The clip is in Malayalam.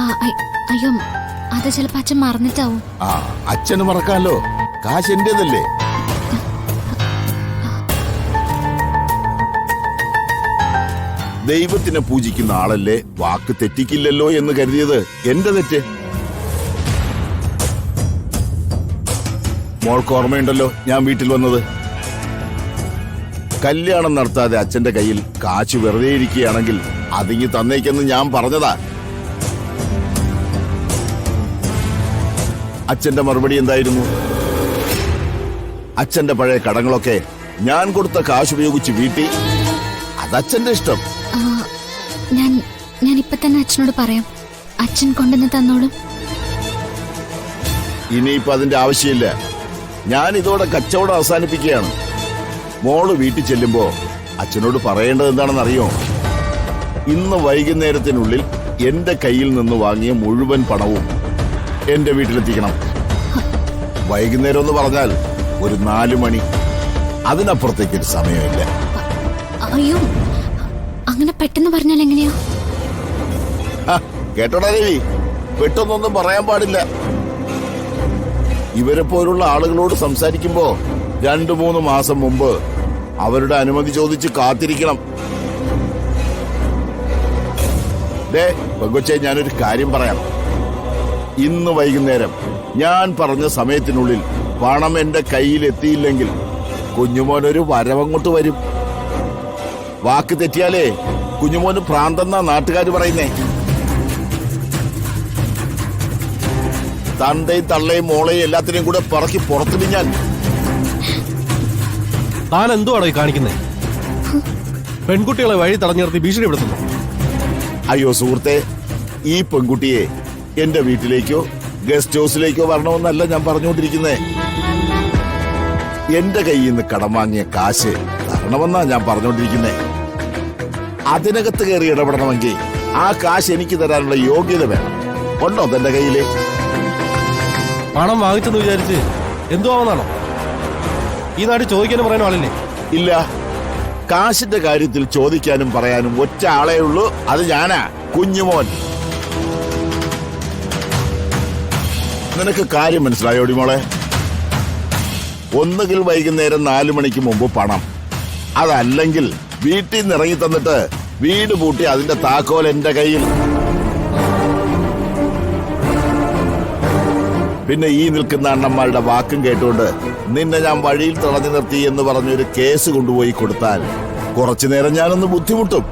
അയ്യോ അത് ചിലപ്പോ അച്ഛൻ മറന്നിട്ടാവും. ആ അച്ഛന് മറക്കാമല്ലോ, കാശ് എന്റേതല്ലേ. ദൈവത്തിനെ പൂജിക്കുന്ന ആളല്ലേ വാക്ക് തെറ്റിക്കില്ലല്ലോ എന്ന് കരുതിയത് എന്റെ തെറ്റ്. മോൾക്ക് ഓർമ്മയുണ്ടല്ലോ ഞാൻ വീട്ടിൽ വന്നത്. കല്യാണം നടത്താതെ അച്ഛന്റെ കയ്യിൽ കാശ് വെറുതെ ഇരിക്കുകയാണെങ്കിൽ അതിങ്ങി തന്നേക്കെന്ന് ഞാൻ പറഞ്ഞതാ. അച്ഛന്റെ മറുപടി എന്തായിരുന്നു? അച്ഛന്റെ പഴയ കടങ്ങളൊക്കെ ഞാൻ കൊടുത്ത കാശ് ഉപയോഗിച്ച് വീട്ടി. അതച്ഛന്റെ ഇഷ്ടം. ഞാൻ ഇപ്പൊ തന്നെ അച്ഛനോട് പറയാം. അച്ഛൻ കൊണ്ടുവന്ന് തന്നോളും. ഇനിയിപ്പോ അതിന്റെ ആവശ്യമില്ല. ഞാൻ ഇതോടെ കച്ചവടം അവസാനിപ്പിക്കുകയാണ്. മോള് വീട്ടിൽ ചെല്ലുമ്പോ അച്ഛനോട് പറയേണ്ടത് എന്താണെന്ന് അറിയോ? ഇന്ന് വൈകുന്നേരത്തിനുള്ളിൽ എന്റെ കയ്യിൽ നിന്ന് വാങ്ങിയ മുഴുവൻ പണവും എന്റെ വീട്ടിലെത്തിക്കണം. വൈകുന്നേരം എന്ന് പറഞ്ഞാൽ ഒരു 4 മണി. അതിനപ്പുറത്തേക്കൊരു സമയമില്ല. അയ്യോ അങ്ങനെ പെട്ടെന്ന് പറഞ്ഞാൽ എങ്ങനെയാ? കേട്ടോടാ ദേവി, പെട്ടെന്നൊന്നും പറയാൻ പാടില്ല. ഇവരെ പോലുള്ള ആളുകളോട് സംസാരിക്കുമ്പോ 2-3 മാസം മുമ്പ് അവരുടെ അനുമതി ചോദിച്ച് കാത്തിരിക്കണം. പെങ്കൊച്ചേ, ഞാനൊരു കാര്യം പറയാം. ഇന്ന് വൈകുന്നേരം ഞാൻ പറഞ്ഞ സമയത്തിനുള്ളിൽ പണം എന്റെ കയ്യിൽ എത്തിയില്ലെങ്കിൽ കുഞ്ഞുമോനൊരു വരവങ്ങോട്ട് വരും. വാക്ക് തെറ്റിയാലേ കുഞ്ഞുമോന് ഭ്രാന്തെന്നാ നാട്ടുകാർ പറയുന്നേ. തന്തയും തള്ളയും മോളെയും എല്ലാത്തിനെയും കൂടെ പറക്കി പുറത്തിടും ഞാൻ. താൻ എന്തുവാണോ ഈ കാണിക്കുന്നേ? പെൺകുട്ടികളെ വഴി തടഞ്ഞു നിർത്തി ഭീഷണിപ്പെടുത്തുന്നു. അയ്യോ സുഹൃത്തെ, ഈ പെൺകുട്ടിയെ എന്റെ വീട്ടിലേക്കോ ഗസ്റ്റ് ഹൗസിലേക്കോ വരണമെന്നല്ല ഞാൻ പറഞ്ഞുകൊണ്ടിരിക്കുന്നേ. എന്റെ കയ്യിൽ നിന്ന് കടം വാങ്ങിയ കാശ് തരണമെന്നാ ഞാൻ പറഞ്ഞുകൊണ്ടിരിക്കുന്നേ. അതിനകത്ത് കയറി ഇടപെടണമെങ്കിൽ ആ കാശ് എനിക്ക് തരാനുള്ള യോഗ്യത വേണം. ഉണ്ടോ തന്റെ കയ്യില്? പണം വാങ്ങിച്ചെന്ന് വിചാരിച്ച് എന്തുവാണെന്നാണോ? ഈ നാട്ടിൽ ചോദിക്കാനും പറയാനും ആളില്ലേ? ഇല്ല. കാശിന്റെ കാര്യത്തിൽ ചോദിക്കാനും പറയാനും ഒറ്റ ആളേ ഉള്ളൂ. അത് ഞാനാ, കുഞ്ഞുമോൻ. നിനക്ക് കാര്യം മനസ്സിലായോടി മോളെ? ഒന്നുകിൽ വൈകുന്നേരം 4 മണിക്ക് മുമ്പ് പണം, അതല്ലെങ്കിൽ വീട്ടിൽ നിന്ന് ഇറങ്ങി തന്നിട്ട് വീട് പൂട്ടി അതിന്റെ താക്കോൽ എന്റെ കയ്യിൽ. പിന്നെ ഈ നിൽക്കുന്ന അണ്ണന്മാരുടെ വാക്കും കേട്ടുകൊണ്ട് നിന്നെ ഞാൻ വഴിയിൽ തടഞ്ഞു നിർത്തി എന്ന് പറഞ്ഞൊരു കേസ് കൊണ്ടുപോയി കൊടുത്താൽ കുറച്ചു നേരം ഞാനൊന്ന് ബുദ്ധിമുട്ടും.